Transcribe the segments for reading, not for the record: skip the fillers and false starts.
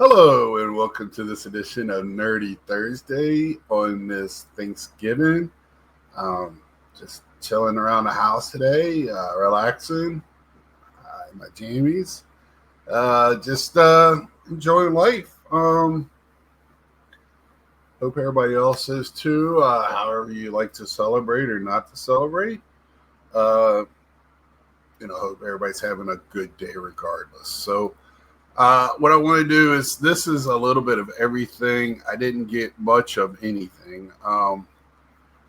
Hello and welcome to this edition of Nerdy Thursday on this Thanksgiving. Um, just chilling around the house today, relaxing in my jammies, just enjoying life. Hope everybody else is too. However you like to celebrate or not to celebrate. Uh, hope everybody's having a good day regardless. So. What I want to do is this is a little bit of everything. I didn't get much of anything.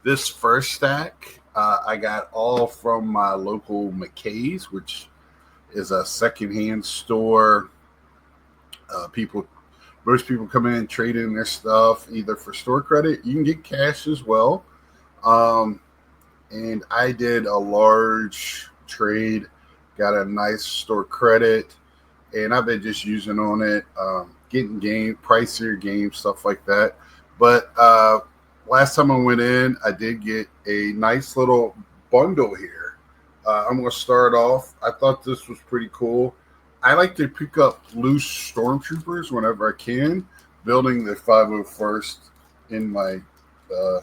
This first stack I got all from my local McKay's, which is a secondhand store. People, most people come in and trade in their stuff either for store credit. You can get cash as well. Um, and I did a large trade, got a nice store credit and I've been just using on it, getting pricier games, stuff like that. But last time I went in, I did get a nice little bundle here. I'm going to start off. I thought this was pretty cool. I like to pick up loose stormtroopers whenever I can, building the 501st in my uh,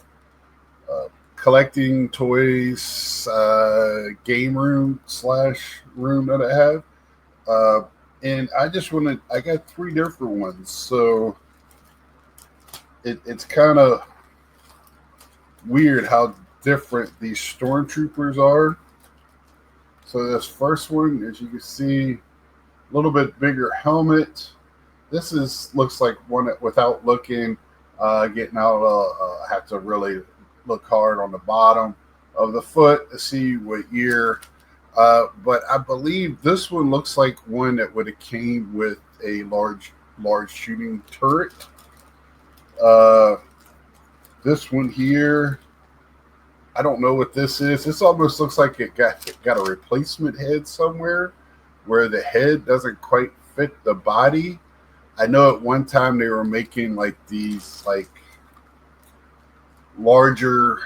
collecting toys game room / room that I have. And I just wanted, I got three different ones. So it's kind of weird how different these stormtroopers are. So this first one, as you can see, a little bit bigger helmet. This looks like one that without looking, getting out, have to really look hard on the bottom of the foot to see what year. But I believe this one looks like one that would have came with a large shooting turret. This one here, I don't know what this is. This almost looks like it got a replacement head somewhere, where the head doesn't quite fit the body. I know at one time they were making like these like larger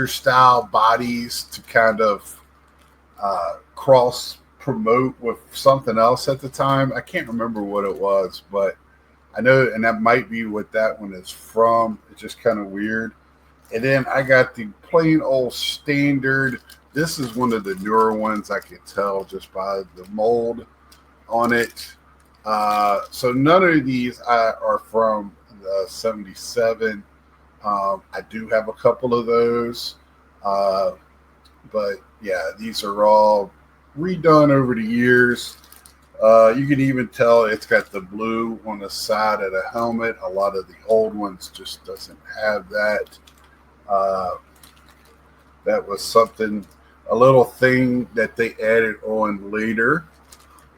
style bodies to kind of cross promote with something else at the time. I can't remember what it was, but I know, and that might be what that one is from. It's just kind of weird. And then I got the plain old standard. This is one of the newer ones. I can tell just by the mold on it. So none of these are from the 77. I do have a couple of those. But yeah, these are all redone over the years. You can even tell it's got the blue on the side of the helmet. A lot of the old ones just doesn't have that. That was a little thing that they added on later.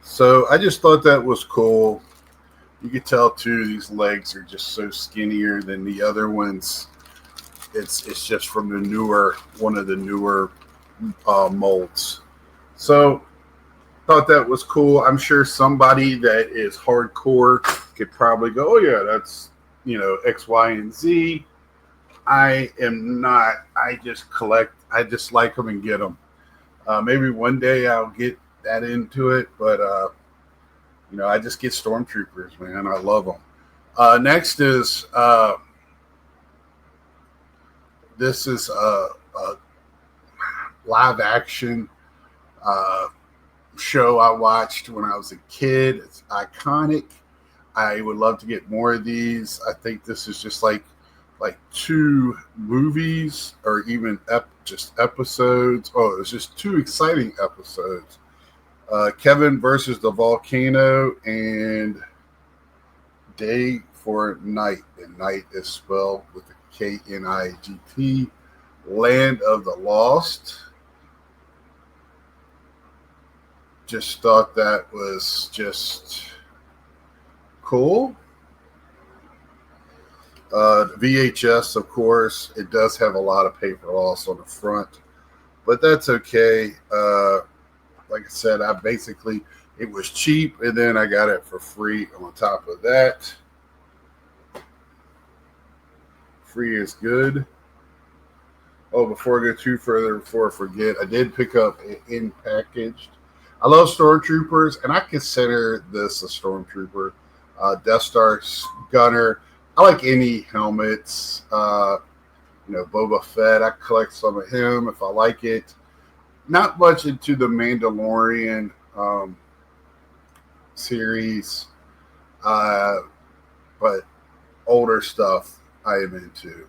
So I just thought that was cool. You could tell too, these legs are just so skinnier than the other ones. It's just from one of the newer molds. So thought that was cool. I'm sure somebody that is hardcore could probably go, oh yeah, that's X, Y, and Z. I am not. I just collect. I just like them and get them. Maybe one day I'll get that into it, but I just get stormtroopers, man. I love them. Next is this is a live action show I watched when I was a kid. It's iconic. I would love to get more of these. I think this is just like two movies or even just episodes. Oh, it's just two exciting episodes. Kevin versus the Volcano and Day for Night. And night is spelled with a Knigt. Land of the Lost. Just thought that was just cool. VHS, of course, it does have a lot of paper loss on the front, but that's okay. Like I said, it was cheap, and then I got it for free on top of that. Free is good. Oh, before I go too further, before I forget, I did pick up an in packaged. I love stormtroopers, and I consider this a stormtrooper. Death Star Gunner. I like any helmets. Boba Fett. I collect some of him if I like it. Not much into the Mandalorian series, uh, but older stuff I am into.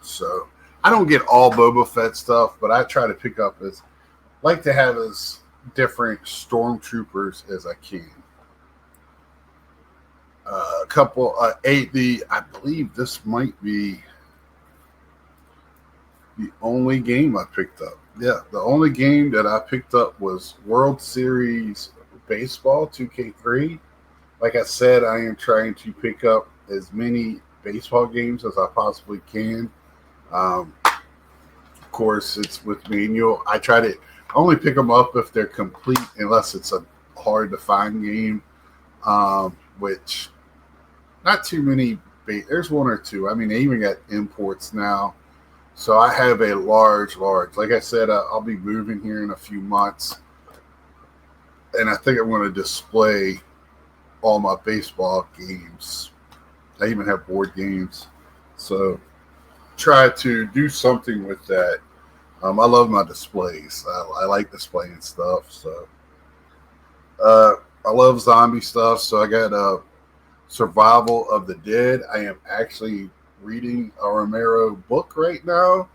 So I don't get all Boba Fett stuff, but I try to pick up like to have as different stormtroopers as I can. A couple, I believe this might be the only game I picked up. Yeah, the only game that I picked up was World Series Baseball 2K3. Like I said, I am trying to pick up as many baseball games as I possibly can. Of course, it's with manual. I try to only pick them up if they're complete, unless it's a hard to find game, which not too many. There's one or two. I mean, they even got imports now. So I have a large. Like I said, I'll be moving here in a few months, and I think I'm going to display all my baseball games. I even have board games. So try to do something with that. I love my displays. I like displaying stuff. So I love zombie stuff. So I got Survival of the Dead. I am actually reading a Romero book right now.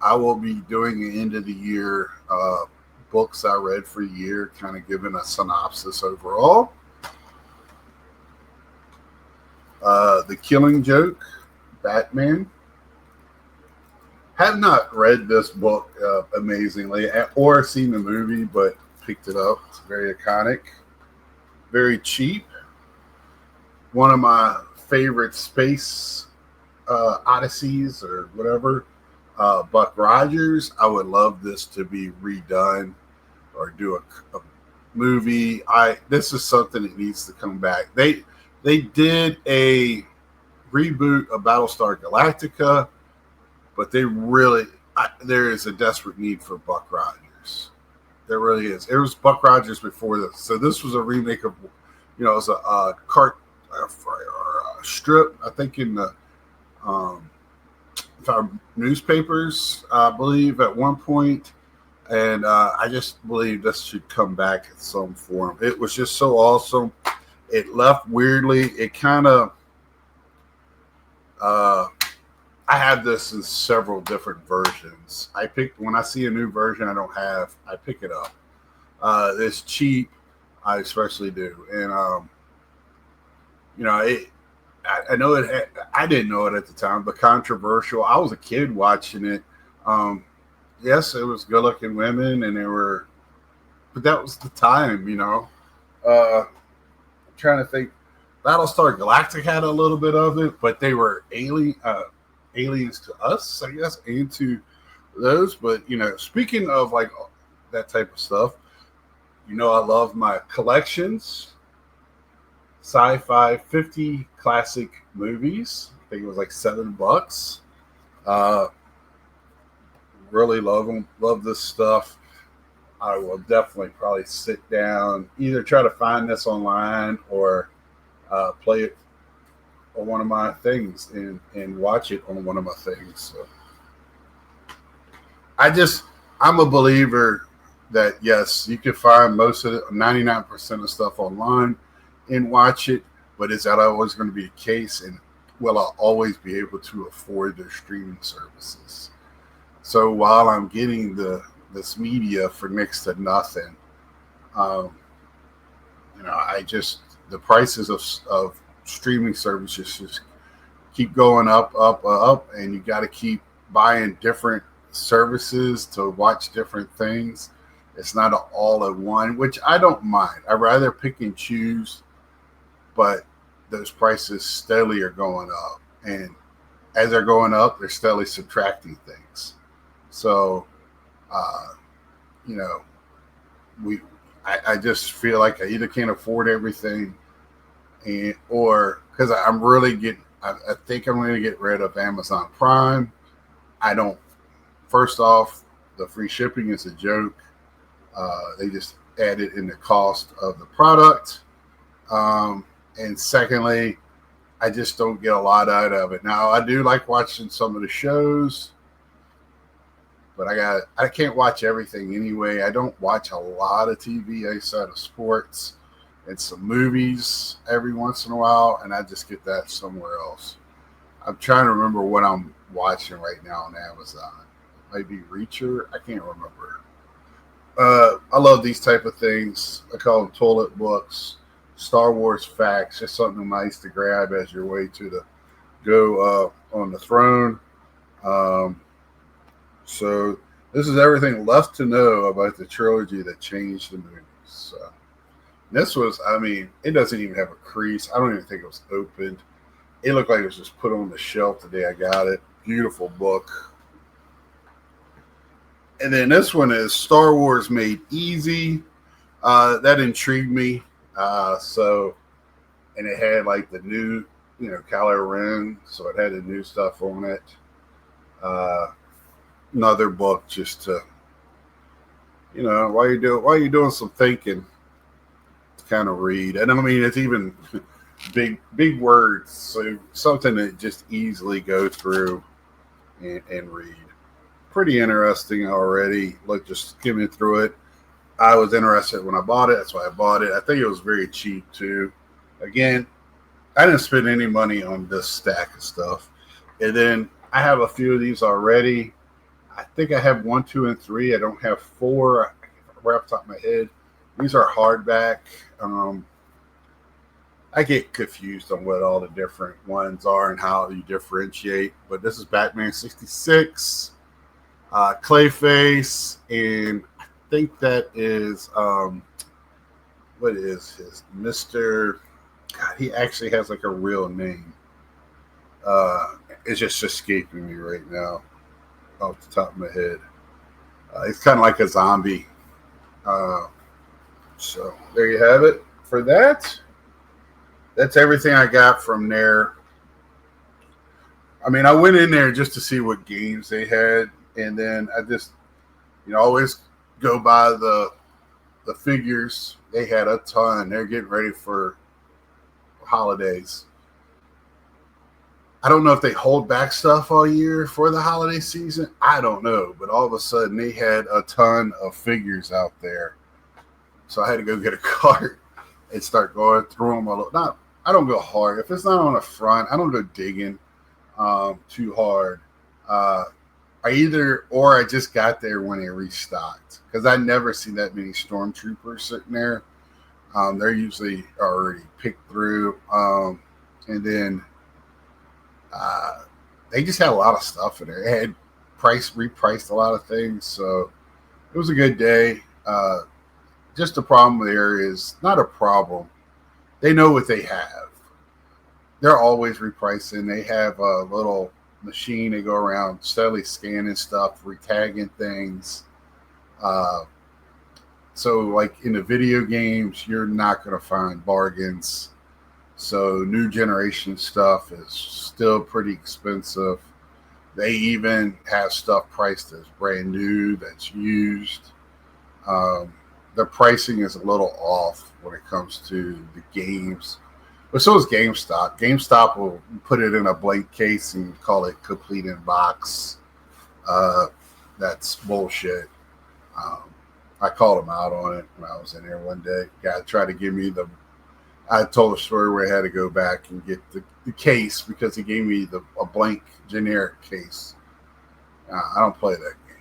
I will be doing an end of the year books I read for a year, kind of giving a synopsis overall. The Killing Joke, Batman. Have not read this book amazingly or seen the movie, but picked it up. It's very iconic, very cheap. One of my favorite space odysseys or whatever. Buck Rogers. I would love this to be redone or do a movie. This is something that needs to come back. They did a reboot of Battlestar Galactica, but there is a desperate need for Buck Rogers. There really is. It was Buck Rogers before this, so this was a remake of, it was a strip. I think in the newspapers, I believe at one point, and I just believe this should come back in some form. It was just so awesome. It left weirdly. It kind of. I have this in several different versions. When I see a new version I pick it up. It's cheap, I especially do, and I know it. I didn't know it at the time, but controversial. I was a kid watching it. Yes, it was good-looking women, but that was the time, I'm trying to think. Battlestar Galactica had a little bit of it, but they were aliens to us, I guess, and to those. But speaking of like that type of stuff, I love my collections. Sci-fi 50 classic movies. I think it was like $7. Really love them. Love this stuff. I will definitely probably sit down, either try to find this online or play it on one of my things and watch it on one of my things. So I'm a believer that yes, you can find most of it, 99% of stuff online and watch it, but is that always going to be the case? And will I always be able to afford their streaming services? So while I'm getting this media for next to nothing, the prices of streaming services just keep going up, and you got to keep buying different services to watch different things. It's not an all-in-one, which I don't mind. I'd rather pick and choose, but those prices steadily are going up. And as they're going up, they're steadily subtracting things. So, I just feel like I either can't afford everything or because I think I'm going to get rid of Amazon Prime. First off, the free shipping is a joke. They just added in the cost of the product. And secondly, I just don't get a lot out of it. Now, I do like watching some of the shows, but I can't watch everything anyway. I don't watch a lot of TV outside of sports and some movies every once in a while, and I just get that somewhere else. I'm trying to remember what I'm watching right now on Amazon. Maybe Reacher. I can't remember. I love these type of things. I call them toilet books, Star Wars facts, just something nice to grab as your way to the go on the throne. Um, so this is everything left to know about the trilogy that changed the movies. This was, I mean, it doesn't even have a crease. I don't even think it was opened. It looked like it was just put on the shelf the day I got it. Beautiful book. And then this one is Star Wars Made Easy. That intrigued me. And it had like the new, Kylo Ren, so it had the new stuff on it. Another book just to, while you're doing some thinking, to kind of read. And I mean, it's even big words, so something that just easily go through and read. Pretty interesting already. Look, just skimming through it. I was interested when I bought it. That's why I bought it. I think it was very cheap too. Again, I didn't spend any money on this stack of stuff. And then I have a few of these already. I think I have 1, 2, and 3. I don't have 4 right off the top of my head. These are hardback. I get confused on what all the different ones are and how you differentiate. But this is Batman 66, Clayface, and I think that is what is his Mr. God, he actually has like a real name. It's just escaping me right now off the top of my head. It's kind of like a zombie. So there you have it for that. That's everything I got from there. I mean, I went in there just to see what games they had, and then I just, always go by the figures. They had a ton. They're getting ready for holidays. I don't know if they hold back stuff all year for the holiday season. I don't know, but all of a sudden they had a ton of figures out there. So I had to go get a cart and start going through them. I don't go hard. If it's not on the front, I don't go digging too hard. I just got there when they restocked, because I never see that many stormtroopers sitting there. They're usually already picked through, and then they just had a lot of stuff in there. They had repriced a lot of things, so it was a good day. Just the problem there is not a problem. They know what they have. They're always repricing. They have a little machine. They go around steadily scanning stuff, retagging things. So like in the video games, you're not going to find bargains. So new generation stuff is still pretty expensive. They even have stuff priced as brand new that's used. The pricing is a little off when it comes to the games. But so is GameStop. GameStop will put it in a blank case and call it complete in box. That's bullshit. I called him out on it when I was in there one day. Guy tried to give me I told a story where I had to go back and get the case because he gave me a blank generic case. I don't play that game.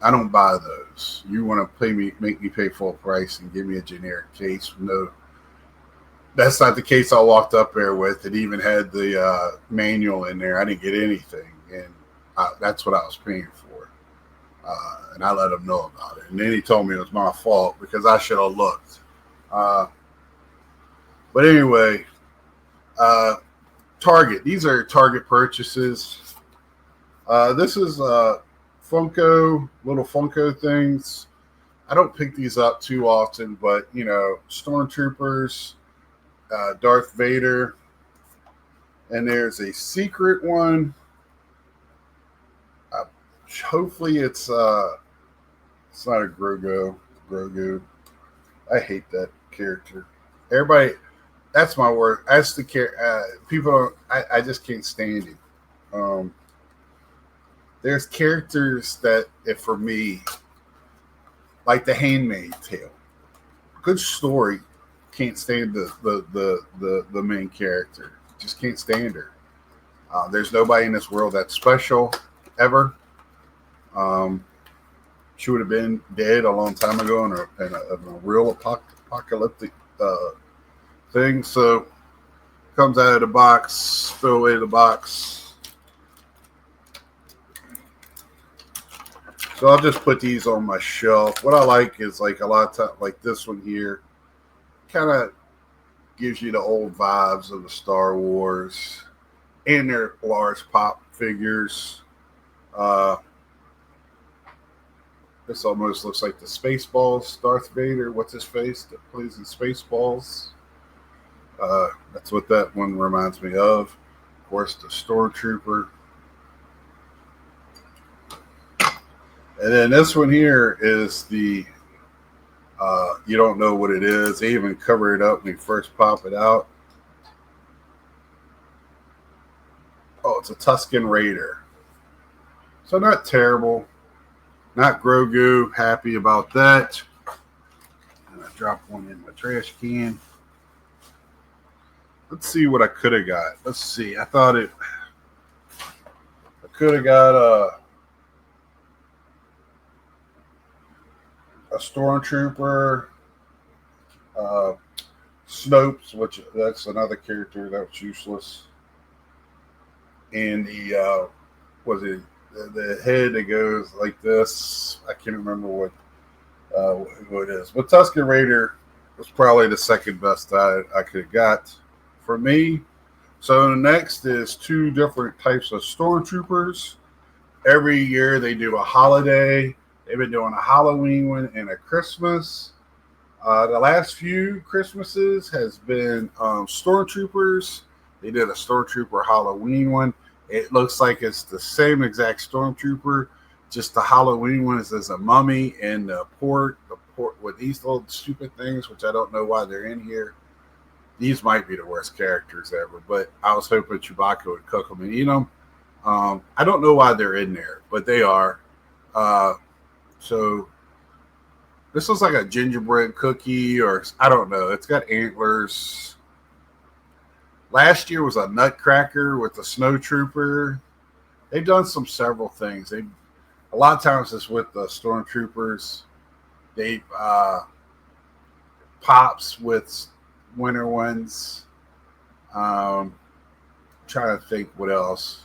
I don't buy those. You want to make me pay full price and give me a generic case? No, that's not the case I walked up there with. It even had the manual in there. I didn't get anything, and that's what I was paying for. And I let him know about it. And then he told me it was my fault because I should have looked. But anyway, Target. These are Target purchases. This is little Funko things. I don't pick these up too often, but Stormtroopers, Darth Vader, and there's a secret one. Hopefully it's not a Grogu. I hate that character. Everybody, That's my word. That's the people don't. I just can't stand him. There's characters that, if for me, like the Handmaid's Tale, good story, can't stand the main character. Just can't stand her. There's nobody in this world that's special ever. Um, she would have been dead a long time ago in a real apocalyptic thing. So comes out of the box, throw away the box. So I'll just put these on my shelf. What I like is like a lot of time, like this one here, kind of gives you the old vibes of the Star Wars, and their large pop figures. This almost looks like the Spaceballs Darth Vader. What's his face that plays in Spaceballs? That's what that one reminds me of. Of course, the Stormtrooper. And then this one here is the, you don't know what it is. They even cover it up when you first pop it out. Oh, it's a Tusken Raider. So not terrible. Not Grogu. Happy about that. And I dropped one in my trash can. Let's see what I could have got. Let's see. I could have got a Stormtrooper, Snopes, which that's another character that was useless, and the was it the head that goes like this? I can't remember who it is, but Tusken Raider was probably the second best I could have got for me. So next is two different types of Stormtroopers. Every year they do a holiday. They've been doing a Halloween one and a Christmas. The last few Christmases has been Stormtroopers. They did a Stormtrooper Halloween one. It looks like it's the same exact Stormtrooper, just the Halloween one is as a mummy, and the port with these little stupid things, which I don't know why they're in here. These might be the worst characters ever, but I was hoping Chewbacca would cook them and eat them. I don't know why they're in there, but they are. So this looks like a gingerbread cookie, or I don't know. It's got antlers. Last year was a Nutcracker with the Snow Trooper. They've done several things. A lot of times it's with the Stormtroopers. They pops with winter ones. Trying to think what else.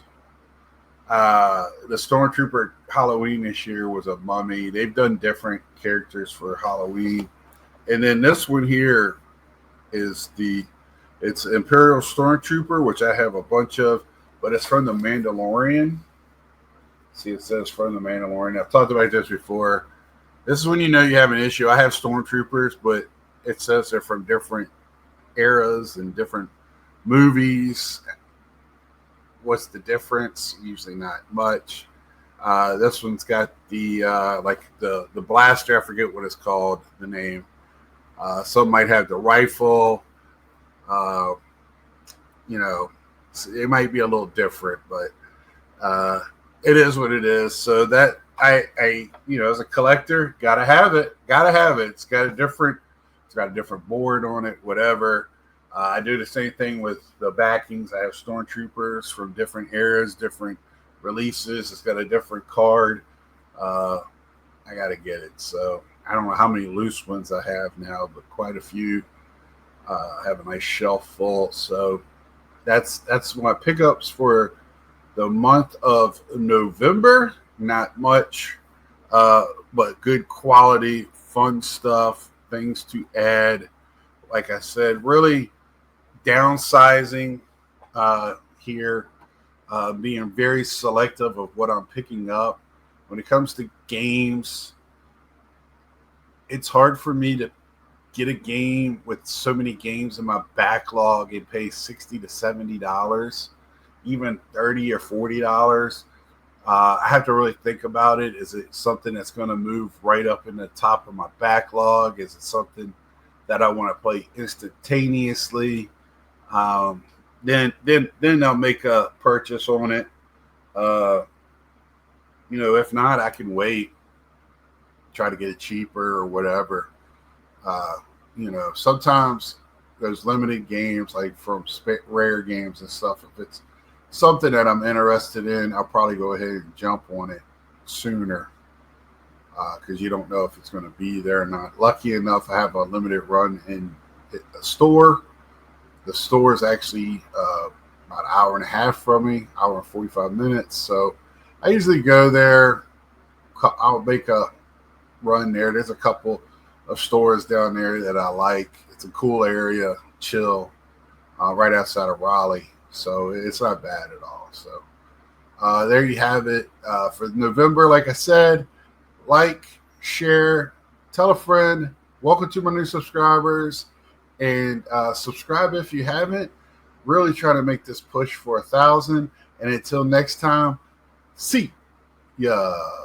The Stormtrooper Halloween this year was a mummy. They've done different characters for Halloween. And then this one here is it's Imperial Stormtrooper, which I have a bunch of, but it's from the Mandalorian. See, it says from the Mandalorian. I've talked about this before. This is when you know you have an issue. I have Stormtroopers, but it says they're from different eras and different movies. What's the difference? Usually not much. This one's got the like the blaster. I forget what it's called, the name. Some might have the rifle. It might be a little different, but it is what it is. So that I as a collector, gotta have it. It's got a different board on it, whatever. I do the same thing with the backings. I have Stormtroopers from different eras, different releases. It's got a different card. I got to get it. So I don't know how many loose ones I have now, but quite a few. I have a nice shelf full. So that's my pickups for the month of November. Not much, but good quality, fun stuff, things to add. Like I said, really downsizing here, being very selective of what I'm picking up. When it comes to games, it's hard for me to get a game with so many games in my backlog and pay $60 to $70, even $30 or $40. I have to really think about it. Is it something that's going to move right up in the top of my backlog? Is it something that I want to play instantaneously? Um, then I'll make a purchase on it. Uh, if not, I can wait, try to get it cheaper or whatever. Uh, sometimes those limited games, like from rare games and stuff, if it's something that I'm interested in, I'll probably go ahead and jump on it sooner because you don't know if it's going to be there or not. Lucky enough, I have a limited run in a store. The store is actually about an hour and a half from me, hour and 45 minutes. So I usually go there. I'll make a run there. There's a couple of stores down there that I like. It's a cool area, chill, right outside of Raleigh. So it's not bad at all. So there you have it for November. Like I said, like, share, tell a friend. Welcome to my new subscribers. And subscribe if you haven't. Really trying to make this push for 1,000. And until next time, see ya.